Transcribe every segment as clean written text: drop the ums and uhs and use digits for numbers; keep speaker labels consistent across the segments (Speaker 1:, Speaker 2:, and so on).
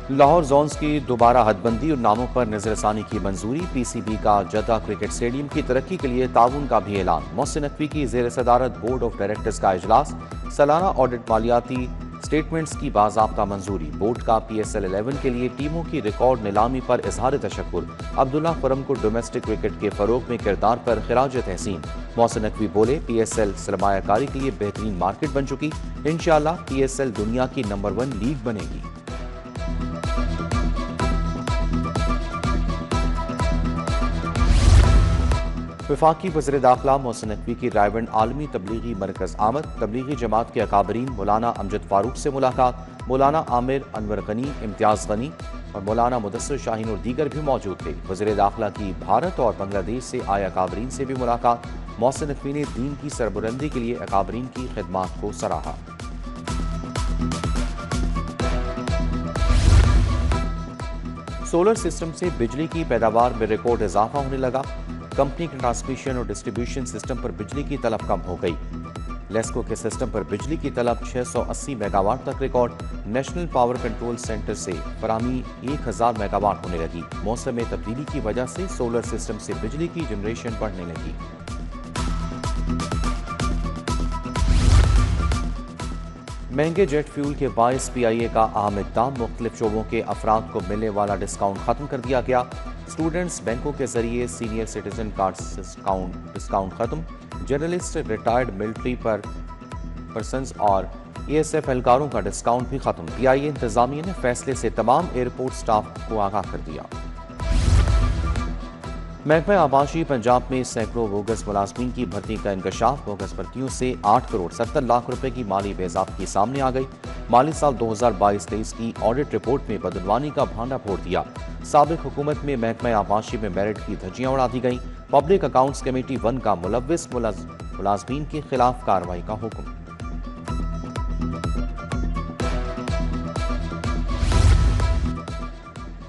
Speaker 1: Lahore zones کی دوبارہ حد بندی اور ناموں پر نظر ثانی کی منظوری، پی سی بی کا جدہ کرکٹ اسٹیڈیم کی ترقی کے لیے تعاون کا بھی اعلان، محسن نقوی کی زیر صدارت بورڈ آف ڈائریکٹرز کا اجلاس، سالانہ آڈٹ مالیاتی سٹیٹمنٹس کی باضابطہ منظوری، بورڈ کا پی ایس ایل 11 کے لیے ٹیموں کی ریکارڈ نیلامی پر اظہار تشکر، عبداللہ خرم کو ڈومیسٹک کرکٹ کے فروغ میں کردار پر خراج تحسین، محسن نقوی بولے پی ایس ایل سرمایہ کاری کے لیے بہترین مارکیٹ بن چکی، انشاءاللہ پی ایس ایل دنیا کی نمبر 1 لیگ بنے گی۔ وفاقی وزیر داخلہ محسن نقوی کی رائیونڈ عالمی تبلیغی مرکز آمد، تبلیغی جماعت کے اکابرین مولانا امجد فاروق سے ملاقات، مولانا عامر انور غنی، امتیاز غنی اور مولانا مدثر شاہین اور دیگر بھی موجود تھے۔ وزیر داخلہ کی بھارت اور بنگلہ دیش سے آئے اکابرین سے بھی ملاقات، محسن نقوی نے دین کی سربلندی کے لیے اکابرین کی خدمات کو سراہا۔ سولر سسٹم سے بجلی کی پیداوار میں ریکارڈ اضافہ ہونے لگا، کمپنی کے ٹرانسمیشن اور ڈسٹریبیوشن سسٹم پر بجلی کی طلب کم ہو گئی، لیسکو کے سسٹم پر بجلی کی طلب 680 میگا واٹ تک record, national power control centre سے فراہمی 1000 میگا واٹ ہونے لگی، موسم میں تبدیلی کی وجہ سے سولر سسٹم سے بجلی کی جنریشن بڑھنے لگی۔ مہنگے جیٹ فیول کے باعث پی آئی اے کا اہم اقدام، مختلف شعبوں کے افراد کو ملنے والا ڈسکاؤنٹ ختم کر دیا گیا، اسٹوڈنٹس بینکوں کے ذریعے سینئر سٹیزن کارڈ ڈسکاؤنٹ ختم، جرنلسٹ، ریٹائرڈ ملٹری پرسنز اور ای ایس ایف اہلکاروں کا ڈسکاؤنٹ بھی ختم، پی آئی اے انتظامیہ نے فیصلے سے تمام ایئرپورٹ سٹاف کو آگاہ کر دیا۔ محکمہ آباشی پنجاب میں سینکڑوں بوگس ملازمین کی بھرتی کا انکشاف، بوگس بھرتیوں سے 8 کروڑ 70 لاکھ روپے کی مالی بے ضابطگی سامنے آ گئی، مالی سال 2022-23 کی آڈٹ رپورٹ میں بدعنوانی کا بھانڈا پھوڑ دیا، سابق حکومت میں محکمہ آباشی میں میرٹ کی دھجیاں اڑا دی گئیں، پبلک اکاؤنٹس کمیٹی 1 کا ملوث ملازمین کے خلاف کارروائی کا حکم۔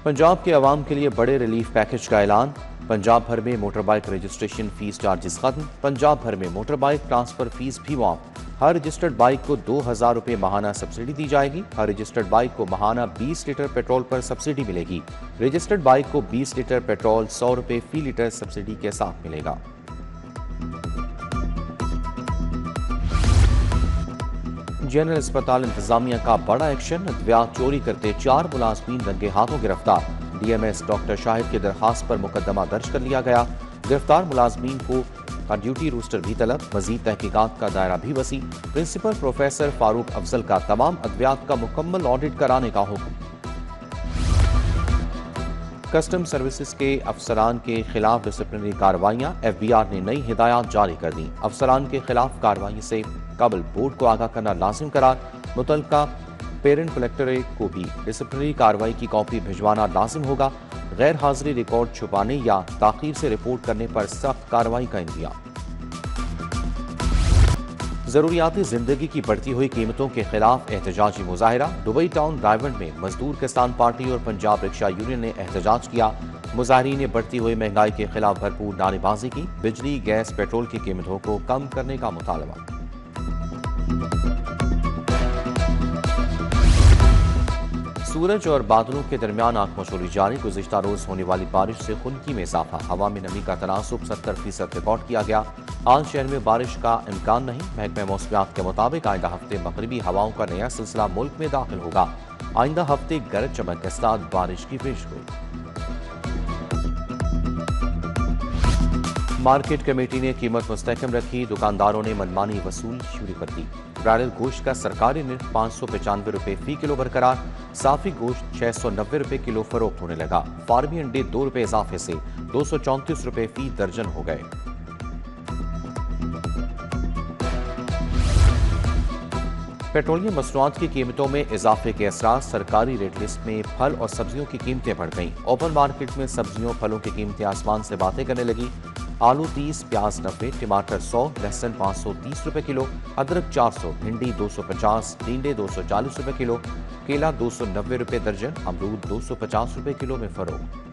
Speaker 1: پنجاب کے عوام کے لیے بڑے ریلیف پیکج کا اعلان، پنجاب بھر میں motor bike registration fee charges ختم، پنجاب بھر میں موٹر بائک ٹرانسفر فیس بھی معاف، ہر رجسٹرڈ بائک کو 2000 روپے ماہانہ سبسڈی دی جائے گی، ہر رجسٹرڈ بائک کو ماہانہ 20 لیٹر پیٹرول پر سبسڈی ملے گی، رجسٹرڈ بائک کو 20 لیٹر پیٹرول 100 روپے فی لیٹر سبسڈی کے ساتھ ملے گا۔ جنرل اسپتال انتظامیہ کا بڑا ایکشن، ادویات چوری کرتے 4 ملازمین رنگے ہاتھوں گرفتار، ڈی ایم ایس ڈاکٹر شاہد کی درخواست پر مقدمہ درج کر لیا گیا، گرفتار ملازمین کو کا ڈیوٹی روسٹر بھی طلب، مزید تحقیقات کا دائرہ بھی وسیع، پرنسپل پروفیسر فاروق افضل کا تمام ادویات کا مکمل آڈٹ کرانے کا حکم۔ کسٹم سروسز کے افسران کے خلاف ڈسپلنری کارروائیاں، ایف بی آر نے نئی ہدایات جاری کر دیں، افسران کے خلاف کارروائی سے قبل بورڈ کو آگاہ کرنا لازم قرار، متعلقہ پیرنٹ کلیکٹریٹ کو بھی ڈسپلنری کارروائی کی کاپی بھجوانا لازم ہوگا، غیر حاضری ریکارڈ چھپانے یا تاخیر سے رپورٹ کرنے پر سخت کارروائی کا انتظام۔ ضروریاتی زندگی کی بڑھتی ہوئی قیمتوں کے خلاف احتجاجی مظاہرہ، دبئی ٹاؤن رائیونڈ میں مزدور کسان پارٹی اور پنجاب رکشہ یونین نے احتجاج کیا، مظاہرین نے بڑھتی ہوئی مہنگائی کے خلاف بھرپور نعرے بازی کی، بجلی، گیس، پیٹرول کی قیمتوں کو کم کرنے کا مطالبہ۔ سورج اور بادلوں کے درمیان آنکھ مچولی جاری، گزشتہ روز ہونے والی بارش سے خنکی میں اضافہ، ہوا میں نمی کا تناسب 70% ریکارڈ کیا گیا، آج شہر میں بارش کا امکان نہیں، محکمہ موسمیات کے مطابق آئندہ ہفتے مغربی ہواؤں کا نیا سلسلہ ملک میں داخل ہوگا، آئندہ ہفتے گرج چمک کے ساتھ بارش کی پیشگوئی۔ مارکیٹ کمیٹی نے قیمت مستحکم رکھی، دکانداروں نے منمانی وصول شروع کر دی، برائڈل گوشت کا سرکاری نرخ 595 روپے فی کلو برقرار، صافی گوشت 690 روپے کلو فروخت ہونے لگا، فارمی انڈے 2 روپے اضافے سے 234 روپے فی درجن ہو گئے۔ پیٹرولیم مصنوعات کی قیمتوں میں اضافے کے اثرات، سرکاری ریٹ لسٹ میں پھل اور سبزیوں کی قیمتیں بڑھ گئیں، اوپن مارکیٹ میں سبزیوں پھلوں کی قیمتیں آسمان سے باتیں کرنے لگی، آلو 30، پیاز 90، ٹماٹر 100، لہسن 530 روپے کلو، ادرک 400، بھنڈی 250، ٹینڈے 240 روپے کلو، کیلا 290 روپے درجن، امرود 250 روپے کلو میں فروخت۔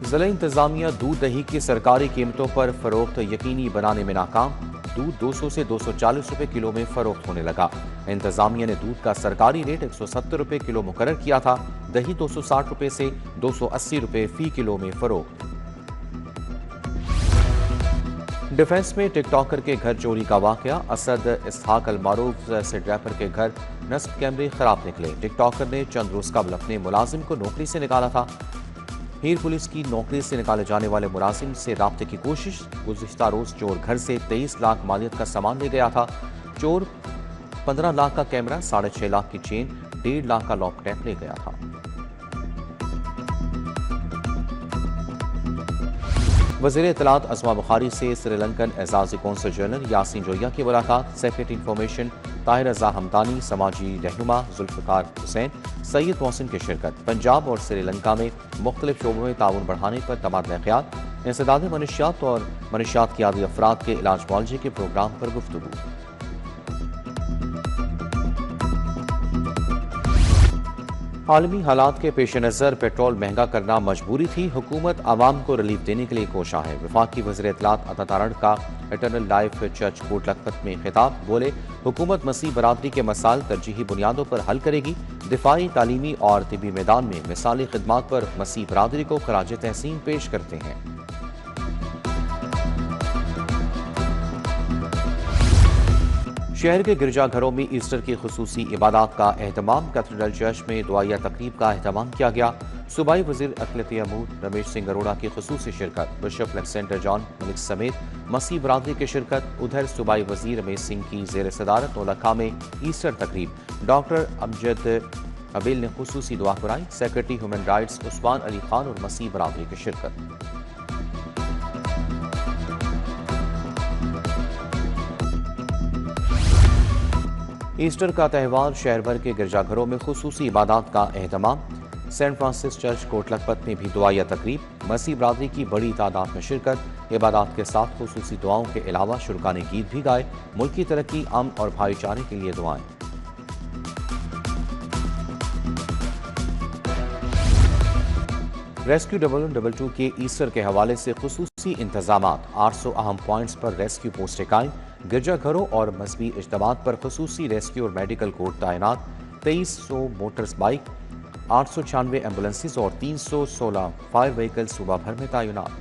Speaker 1: ضلع انتظامیہ دودھ دہی کی سرکاری قیمتوں پر فروخت یقینی بنانے میں ناکام، دودھ 200 سے 240 روپے کلو میں فروخت ہونے لگا۔ انتظامیہ نے دودھ کا سرکاری ریٹ 170 روپے کلو مقرر کیا تھا۔ دہی 260 روپے سے 280 روپے فی کلو میں فروخت۔ ڈیفنس میں ٹک ٹاکر کے گھر چوری کا واقعہ، اسد اسحاق المعروف سے ڈریپر کے گھر نصب کیمرے خراب نکلے۔ ٹک ٹاکر نے چند روز قبل اپنے ملازم کو نوکری سے نکالا تھا۔ ہیر پولیس کی نوکری سے نکالے جانے والے ملازم سے رابطے کی کوشش، گزشتہ روز چور گھر سے 23 لاکھ مالیت کا سامان لے گیا تھا۔ چور 15 لاکھ کا کیمرہ، 6.5 لاکھ کی چین، 1.5 لاکھ کا لیپ ٹاپ لے گیا تھا۔ وزیر اطلاعات عصمہ بخاری سے سری لنکن اعزازی کونسل جنرل یاسین جویا کی ملاقات۔ سیکریٹری انفارمیشن طاہر رضا حمدانی، سماجی رہنما ذوالفقار حسین، سید محسن کی شرکت۔ پنجاب اور سری لنکا میں مختلف شعبوں میں تعاون بڑھانے پر تبادلہ خیال۔ انسداد منشیات اور منشیات کی عادی افراد کے علاج معالجے کے پروگرام پر گفتگو۔ عالمی حالات کے پیش نظر پیٹرول مہنگا کرنا مجبوری تھی، حکومت عوام کو ریلیف دینے کے لیے کوشاں ہے۔ وفاقی وزیر اطلاعات عطا تارڑ کا eternal life church Kot Lakhpat میں خطاب، بولے حکومت مسیح برادری کے مسائل ترجیحی بنیادوں پر حل کرے گی۔ دفاعی، تعلیمی اور طبی میدان میں مثالی خدمات پر مسیح برادری کو خراج تحسین پیش کرتے ہیں۔ شہر کے گرجا گھروں میں ایسٹر کی خصوصی عبادات کا اہتمام، کیتھیڈرل چرچ میں دعائیہ تقریب کا اہتمام کیا گیا۔ صوبائی وزیر اقلیتی امور رمیش سنگھ اروڑا کی خصوصی شرکت، بشپ الیگزینڈر جان ملک سمیت مسیح برادری کی شرکت۔ ادھر صوبائی وزیر رمیش سنگھ کی زیر صدارت نولکھا میں ایسٹر تقریب، ڈاکٹر امجد ابیل نے خصوصی دعا کرائی۔ سیکرٹری ہیومن رائٹس عثمان علی خان اور مسیح برادری کی شرکت۔ ایسٹر کا تہوار، شہر بھر کے گرجا گھروں میں خصوصی عبادات کا اہتمام۔ Saint Francis church Kot Lakhpat میں بھی دعائیہ تقریب، مسیح برادری کی بڑی تعداد میں شرکت۔ عبادات کے ساتھ خصوصی دعاؤں کے علاوہ شکرانے گیت بھی گائے۔ ملکی ترقی، امن اور بھائی چارے کے لیے دعائیں۔ ریسکیو 1122 کے ایسٹر کے حوالے سے خصوصی انتظامات، 800 اہم پوائنٹس پر ریسکیو پوسٹیں قائم۔ گرجا گھروں اور مذہبی اجتماعات پر خصوصی ریسکیو اور میڈیکل کورٹ تعینات۔ 2300 موٹرز بائک، 896 ایمبولینسز اور 316 فائر وہیکل صوبہ بھر میں تعینات۔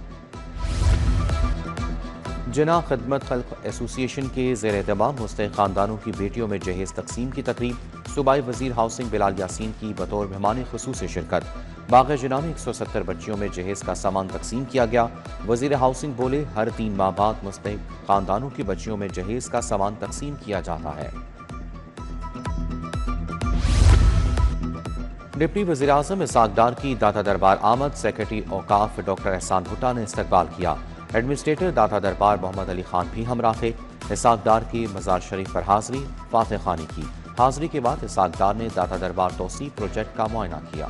Speaker 1: جناح خدمت خلق ایسوسی ایشن کے زیر اہتمام مستحق خاندانوں کی بیٹیوں میں جہیز تقسیم کی تقریب۔ صوبائی وزیر ہاؤسنگ بلال یاسین کی بطور مہمان خصوصی شرکت۔ باغ جناح میں 170 بچیوں میں جہیز کا سامان تقسیم کیا گیا۔ وزیر ہاؤسنگ بولے ہر 3 ماہ بعد مستحق خاندانوں کی بچیوں میں جہیز کا سامان تقسیم کیا جاتا ہے۔ ڈپٹی وزیر اعظم اسحاق ڈار کی داتا دربار آمد، سیکرٹری اوقاف ڈاکٹر احسان بھٹا نے استقبال کیا۔ ایڈمنسٹریٹر داتا دربار محمد علی خان بھی ہمراہ تھے۔ اسحاق ڈار کی مزار شریف پر حاضری، فاتح خوانی کی۔ حاضری کے بعد اسحاق ڈار نے داتا دربار توسیع پروجیکٹ کا معائنہ کیا۔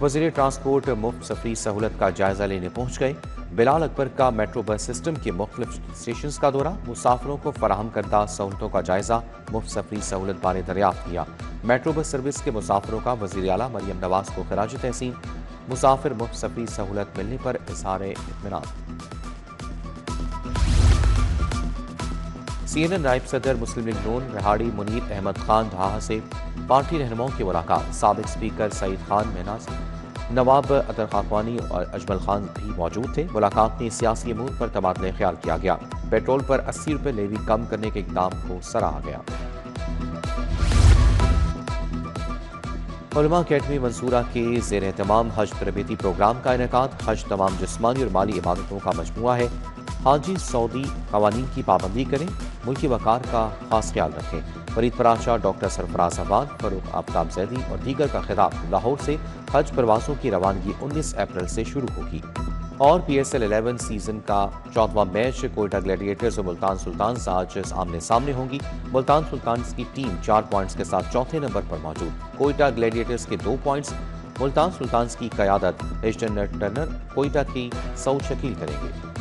Speaker 1: وزیر ٹرانسپورٹ مفت سفری سہولت کا جائزہ لینے پہنچ گئے۔ بلال اکبر کا میٹرو بس سسٹم کے مختلف اسٹیشنز کا دورہ، مسافروں کو فراہم کردہ سہولتوں کا جائزہ، مفت سفری سہولت بارے دریافت کیا۔ میٹرو بس سروس کے مسافروں کا وزیر اعلیٰ مریم نواز کو خراج تحسین۔ مسافر مفت سفری سہولت ملنے پر اظہار اطمینان۔ CNN نائب صدر مسلم لیگ نون رہاڑی منیر احمد خان ڈھاہا سے پارٹی رہنماؤں کی ملاقات۔ سابق اسپیکر سعید خان میناز، نواب اطہر خاقانی اور اجمل خان بھی موجود تھے۔ ملاقات میں سیاسی امور پر تبادلہ خیال کیا گیا۔ پیٹرول پر 80 روپے لیوی کم کرنے کے اقدام کو سراہا گیا۔ علماء اکیڈمی منصورہ کے زیر اہتمام حج تربیتی پروگرام کا انعقاد۔ حج تمام جسمانی اور مالی عبادتوں کا مجموعہ ہے۔ حاجی سعودی قوانین کی پابندی کریں، ملکی وقار کا خاص خیال رکھیں۔ فرید پراشا، ڈاکٹر سرفراز احمد، فاروق آفتاب زیدی اور دیگر کا خطاب۔ لاہور سے حج پروازوں کی روانگی 19 اپریل سے شروع ہوگی۔ اور PSL 11 سیزن کا 14واں میچ کوئٹہ گلیڈیٹرز اور ملتان سلطانز آج آمنے سامنے ہوں گی۔ ملتان سلطانز کی ٹیم 4 پوائنٹس کے ساتھ چوتھے نمبر پر موجود۔ کوئٹہ گلیڈیٹرز کے 2 پوائنٹس۔ ملتان سلطانز کی قیادت ایشٹن ٹرنر کوئٹہ کی سعود شکیل کریں گے۔